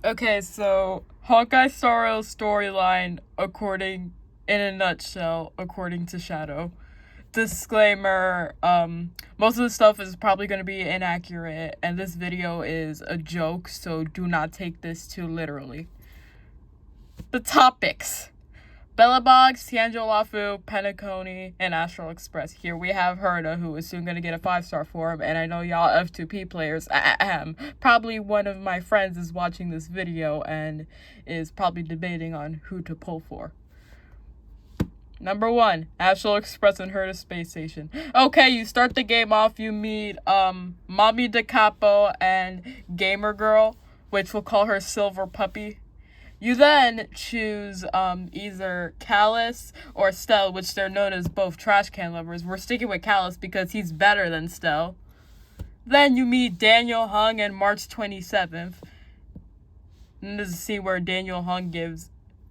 Okay, so Honkai Star's storyline, in a nutshell, according to Shadow. Disclaimer, most of the stuff is probably going to be inaccurate, and this video is a joke, so do not take this too literally. The topics. Belobog, Tianjo Lafu, Petacon, and Astral Express. Here we have Herda, who is soon going to get a 5-star form, and I know y'all F2P players, probably one of my friends is watching this video and is probably debating on who to pull for. Number 1, Astral Express and Herda Space Station. Okay, you start the game off, you meet, Mommy De Capo and Gamer Girl, which we'll call her Silver Puppy. You then choose either Callus or Stell, which they're known as both trash can lovers. We're sticking with Callus because he's better than Stell. Then you meet Daniel Hung on March 27th. And this is a scene where Daniel Hung gives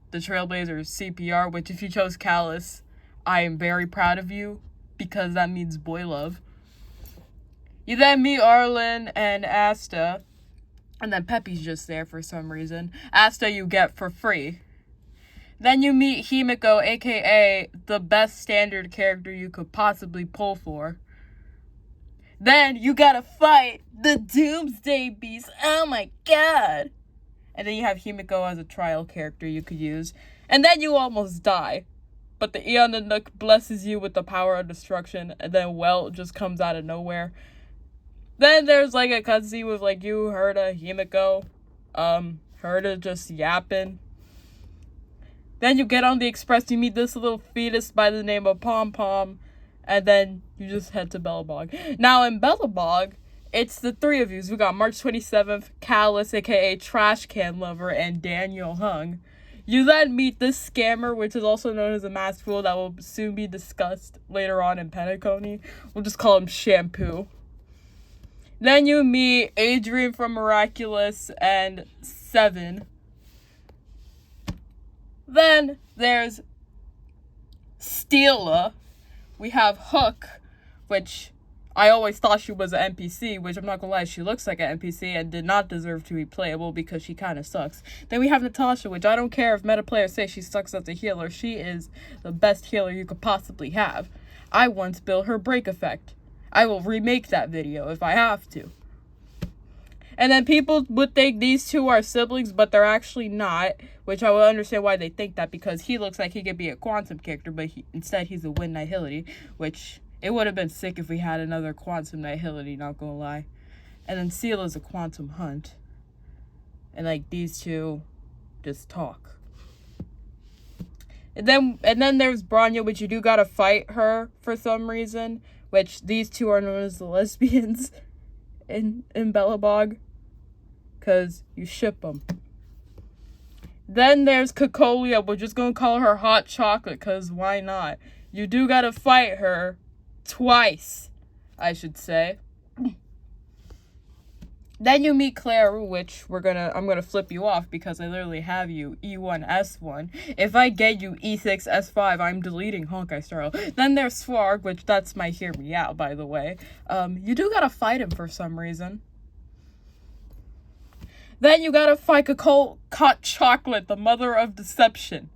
the Trailblazers CPR, which if you chose Callus, I am very proud of you because that means boy love. You then meet Arlen and Asta. And then Peppy's just there for some reason. Asta you get for free. Then you meet Himiko, aka the best standard character you could possibly pull for. Then you gotta fight the Doomsday Beast. Oh my god. And then you have Himiko as a trial character you could use. And then you almost die. But the Eon of Nook blesses you with the power of destruction. And then Welt just comes out of nowhere. Then there's, like, a cutscene with, like, you, Herda, Himiko, Herda just yapping. Then you get on the express, you meet this little fetus by the name of Pom Pom, and then you just head to Belobog. Now, in Belobog, it's the three of you. We got March 27th, Callus, aka Trash Can Lover, and Daniel Hung. You then meet this scammer, which is also known as a masked fool that will soon be discussed later on in Petacon. We'll just call him Shampoo. Then you meet Adrian from Miraculous and Seven. Then there's Steela. We have Hook, which I always thought she was an NPC, which I'm not gonna lie, she looks like an NPC and did not deserve to be playable because she kind of sucks. Then we have Natasha, which I don't care if meta players say she sucks as a healer. She is the best healer you could possibly have. I once built her break effect. I will remake that video if I have to. And then people would think these two are siblings, but they're actually not, which I will understand why they think that, because he looks like he could be a Quantum character, but instead he's a Wind Nihility, which it would have been sick if we had another Quantum Nihility, not gonna lie. And then Seal is a Quantum Hunt. And, like, these two just talk. And then there's Branya, which you do gotta fight her for some reason, which these two are known as the lesbians in Belobog, because you ship them. Then there's Cocolia, we're just gonna call her Hot Chocolate, because why not? You do gotta fight her twice, I should say. Then you meet Claire, which I'm gonna flip you off because I literally have you E1, S1. If I get you E6, S5, I'm deleting Honkai Star. Then there's Swarg, which that's my hear me out, by the way. You do gotta fight him for some reason. Then you gotta fight Hot Chocolate, the mother of deception.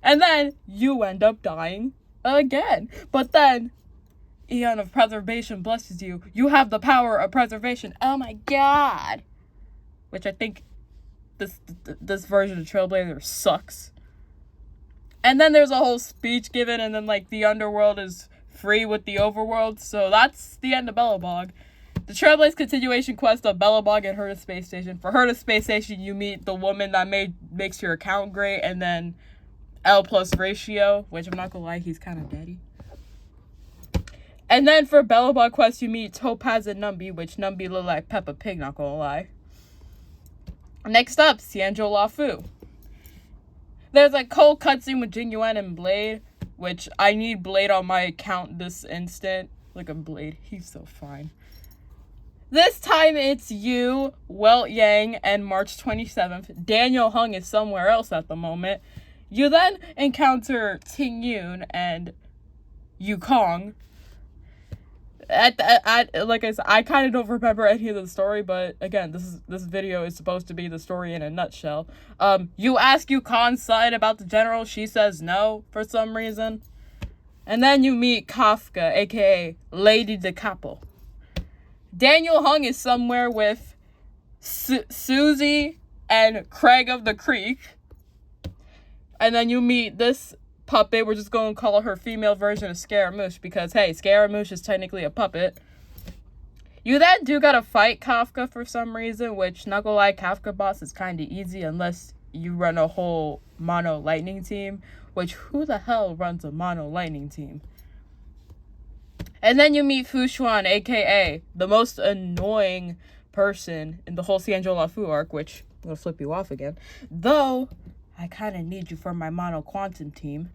And then you end up dying again. But then Eon of Preservation blesses you. You have the power of preservation. Oh my god. Which I think this version of Trailblazer sucks. And then there's a whole speech given, and then, like, the underworld is free with the overworld. So that's the end of Belobog. The Trailblaze continuation quest of Belobog and Herda Space Station. For Herda Space Station, you meet the woman that makes your account great, and then L plus Ratio, which I'm not gonna lie, he's kind of daddy. And then for Belobog quest, you meet Topaz and Numby, which Numby look like Peppa Pig, not gonna lie. Next up, Tianjo Lafu. There's a cold cutscene with Jing Yuan and Blade, which I need Blade on my account this instant. Look at Blade, he's so fine. This time it's you, Welt Yang, and March 27th. Daniel Hung is somewhere else at the moment. You then encounter Ting Yun and Yukong. Like I said, I kind of don't remember any of the story, but again, this video is supposed to be the story in a nutshell. You ask Yukon's side about the general, she says no for some reason. And then you meet Kafka, aka Lady de Capo. Daniel Hung is somewhere with Susie and Craig of the Creek. And then you meet this puppet. We're just going to call her female version of Scaramouche because, hey, Scaramouche is technically a puppet. You then do gotta fight Kafka for some reason, which, not gonna lie, Kafka boss is kind of easy unless you run a whole mono lightning team, which who the hell runs a mono lightning team? And then you meet Fushuan, aka the most annoying person in the whole Xianzhou Lafu arc, which I'm gonna flip you off again. Though, I kind of need you for my mono quantum team.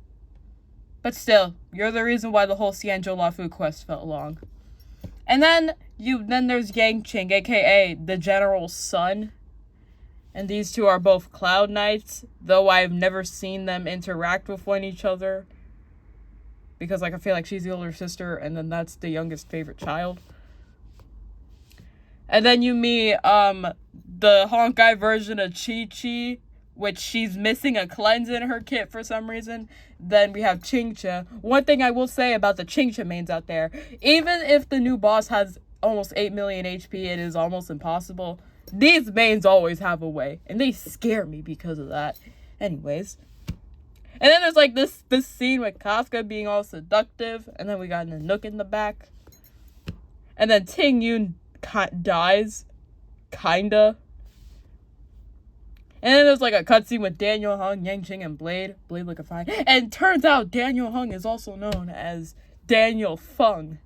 But still, you're the reason why the whole Xianzhou Lafu quest felt long. And then there's Yangqing, aka the general's son. And these two are both Cloud Knights, though I've never seen them interact with one each other. Because I feel like she's the older sister, and then that's the youngest favorite child. And then you meet the Honkai version of Chi-Chi, which she's missing a cleanse in her kit for some reason. Then we have Qingqia. One thing I will say about the Qingqia mains out there, even if the new boss has almost 8 million HP, it is almost impossible. These mains always have a way, and they scare me because of that. Anyways. And then there's like this scene with Kafka being all seductive, and then we got Nanook in the back. And then Ting Yun dies. Kinda. And then there's like a cutscene with Daniel Hung, Yangqing, and Blade. Blade looking fine. And turns out Daniel Hung is also known as Daniel Feng,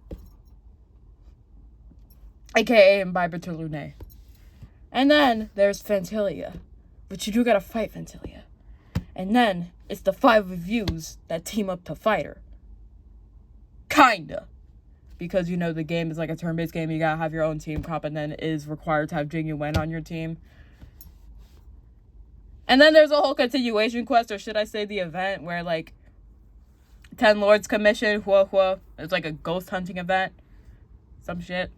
aka Imbiber to Lune. And then there's Fantilia, but you do gotta fight Fantilia. And then it's the 5 of yous that team up to fight her. Kinda. Because, you know, the game is like a turn-based game. You gotta have your own team comp, and then it is required to have Jing Yuan on your team. And then there's a whole continuation quest, or should I say the event, where, like, 10 Lords Commission, it's like a ghost hunting event. Some shit.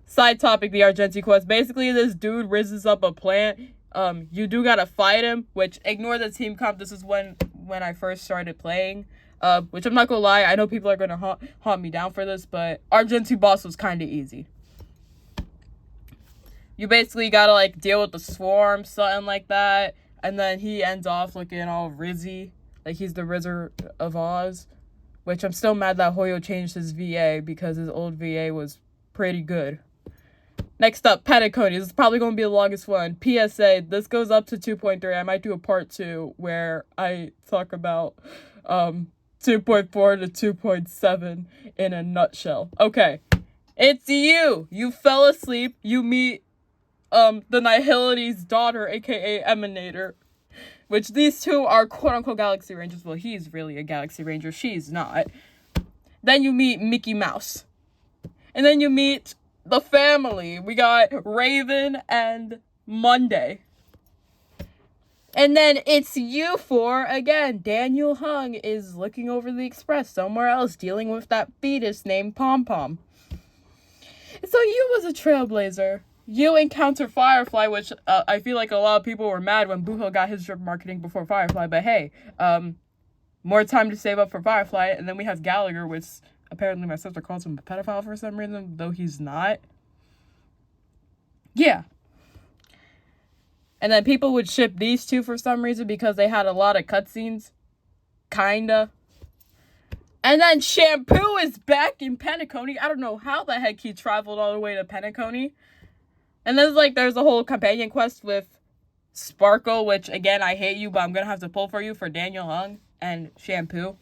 Side topic, the Argenti quest. Basically, this dude raises up a plant. You do gotta fight him, which, ignore the team comp. This is when I first started playing. Which I'm not gonna lie, I know people are gonna haunt me down for this, but Argenti boss was kinda easy. You basically gotta, like, deal with the swarm, something like that. And then he ends off looking all Rizzy. Like, he's the Rizzer of Oz. Which I'm still mad that Hoyo changed his VA, because his old VA was pretty good. Next up, Petacon. This is probably going to be the longest one. PSA, this goes up to 2.3. I might do a part 2 where I talk about 2.4 to 2.7 in a nutshell. Okay. It's you! You fell asleep. You meet the Nihility's daughter, aka Emanator, which these two are quote-unquote Galaxy Rangers. Well, he's really a Galaxy Ranger. She's not. Then you meet Mickey Mouse. And then you meet the family. We got Raven and Monday. And then it's you four again. Daniel Hung is looking over the express somewhere else, dealing with that fetus named Pom Pom. So you was a trailblazer. You encounter Firefly, which I feel like a lot of people were mad when Buho got his drip marketing before Firefly. But hey, more time to save up for Firefly. And then we have Gallagher, which apparently my sister calls him a pedophile for some reason, though he's not. Yeah. And then people would ship these two for some reason because they had a lot of cutscenes. Kinda. And then Shampoo is back in Penacony. I don't know how the heck he traveled all the way to Penacony. And there's a whole companion quest with Sparkle, which, again, I hate you, but I'm gonna have to pull for you for Daniel Hung and Shampoo.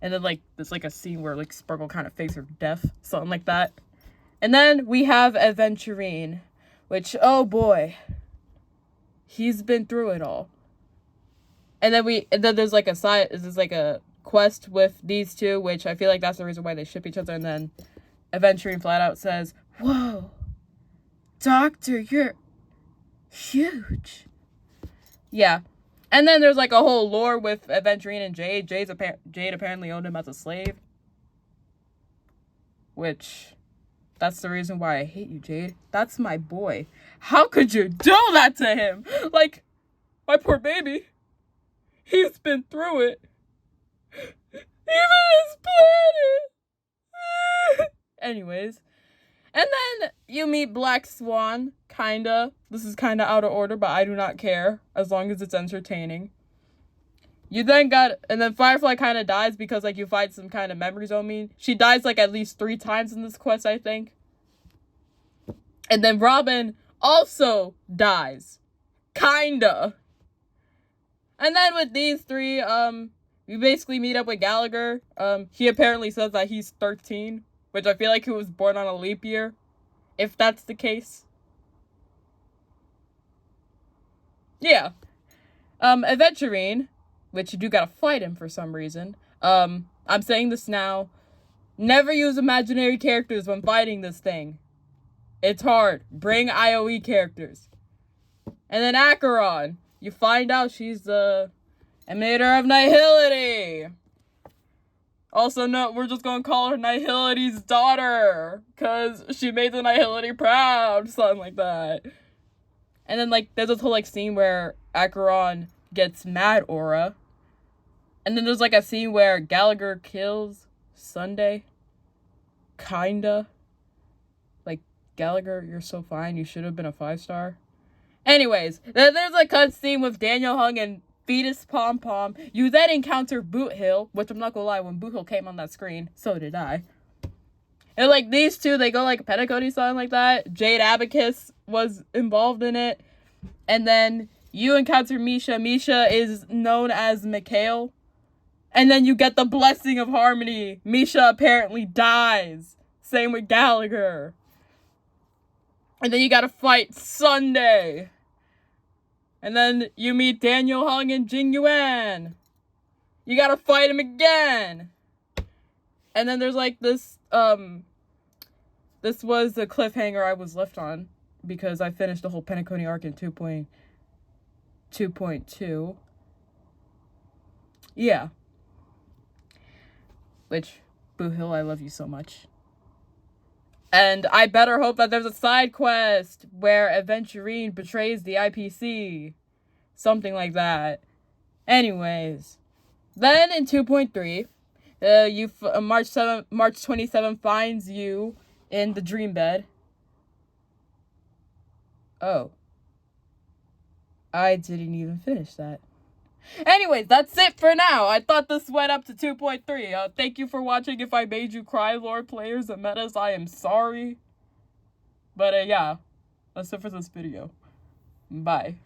And then, there's, a scene where, Sparkle kind of fakes her death. Something like that. And then we have Aventurine, which, oh boy. He's been through it all. And then there's, a quest with these two, which I feel like that's the reason why they ship each other. And then Aventurine flat out says, "Whoa, Doctor, you're huge." Yeah. And then there's, a whole lore with Aventurine and Jade. Jade apparently owned him as a slave. which that's the reason why I hate you, Jade. That's my boy. How could you do that to him? Like, my poor baby. He's been through it. Even his planet. Anyways. And then you meet Black Swan, kinda. This is kinda out of order, but I do not care, as long as it's entertaining. You then and then Firefly kinda dies because, like, you find some kind of memory zone. She dies, like, at least 3 times in this quest, I think. And then Robin also dies. Kinda. And then with these 3, you basically meet up with Gallagher. He apparently says that he's 13. Which I feel like he was born on a leap year, if that's the case. Yeah. Aventurine, which you do gotta fight him for some reason. I'm saying this now. Never use imaginary characters when fighting this thing. It's hard. Bring IOE characters. And then Acheron. You find out she's the emanator of Nihility. Also, no, we're just gonna call her Nihility's daughter, because she made the Nihility proud, something like that. And then, like, there's this whole, like, scene where Acheron gets mad aura. And then there's, like, a scene where Gallagher kills Sunday. Kinda. Like, Gallagher, you're so fine, you should have been a 5-star. Anyways, then there's a cutscene with Daniel Hung and Fetus Pom Pom. You then encounter Boot Hill, which I'm not gonna lie, when Boot Hill came on that screen, so did I. And like these two, they go like Petacon, something like that. Jade Abacus was involved in it. And then you encounter Misha. Misha is known as Mikhail. And then you get the Blessing of Harmony. Misha apparently dies. Same with Gallagher. And then you gotta fight Sunday. And then you meet Daniel Hung and Jing Yuan. You gotta fight him again. And then there's like this, this was the cliffhanger I was left on, because I finished the whole Petacon arc in 2.2. Yeah. Which, Boo Hill, I love you so much. And I better hope that there's a side quest where Aventurine betrays the IPC. Something like that. Anyways. Then in 2.3, March 27 finds you in the dream bed. Oh. I didn't even finish that. Anyways, that's it for now. I thought this went up to 2.3. Thank you for watching. If I made you cry, lore players and metas, I am sorry. But yeah, that's it for this video. Bye.